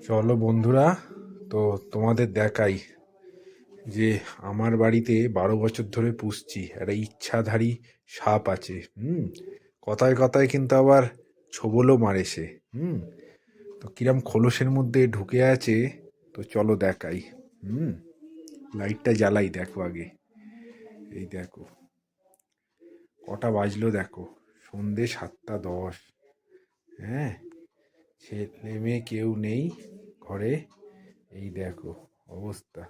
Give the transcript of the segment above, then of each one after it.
চলো বন্ধুরা, তো তোমাদের দেখাই যে আমার বাড়িতে 12 বছর ধরে পুষছি একটা ইচ্ছাধারী সাপ আছে। কথায় কথায় কিন্তু আবার ছোবলও মারে সে। তো কিরম খোলসের মধ্যে ঢুকে আছে, তো চলো দেখাই। হুম লাইটটা জ্বালাই, দেখো আগে। এই দেখো কটা বাজলো, দেখো সন্ধে 7:10। হ্যাঁ, ছেলে মেয়ে কেউ নেই ঘরে। এই দেখো অবস্থা।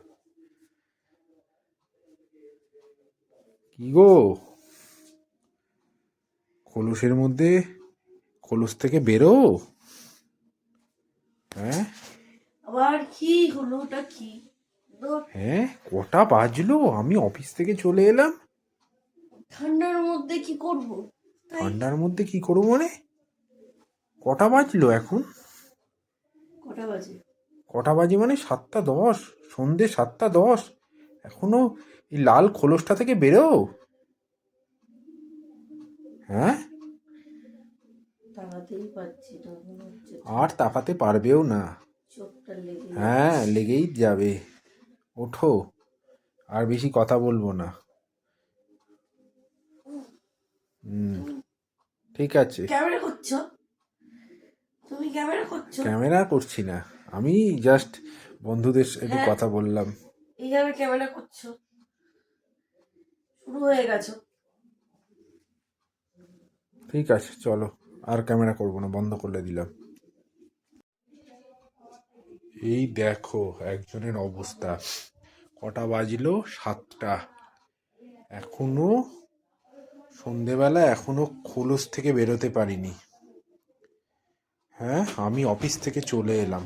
কি গো, খোলসের মধ্যে, খোলস থেকে বেরো। হ্যাঁ, আবার কি হলো? ওটা কি? হ্যাঁ, কটা বাজলো? আমি অফিস থেকে চলে এলাম। ঠান্ডার মধ্যে কি করব? তাই ঠান্ডার মধ্যে কি করবো মানে? কটা বাজলো এখন? কটা বাজে? কটা বাজে মানে 7:10, সন্ধে 7:10। এখনো এই লাল খোলসটা থেকে বেরো। হ্যাঁ, তাড়াতেই পাচ্ছি না, মনে হচ্ছে আর তাকাতে পারবেও না। চোখটা লেগে হ্যাঁ, লেগেই যাবে। ওঠো, আর বেশি কথা বলবো না। হুম ঠিক আছে। ক্যামেরা করছো? তুমি ক্যামেরা করছো? ক্যামেরা করছি না, আমি জাস্ট বন্ধুদের একটু হ্যাঁ, কথা বললাম। এইভাবে ক্যামেরা করছো? শুরু হয়ে গেছো। ঠিক আছে চলো, আর ক্যামেরা করবো না, বন্ধ করে দিলাম। এই দেখো একজনের অবস্থা। কটা বাজলো? 7টা। এখনো সন্ধেবেলা, এখনো খোলস থেকে বেরোতে পারিনি। হ্যাঁ, আমি অফিস থেকে চলে এলাম।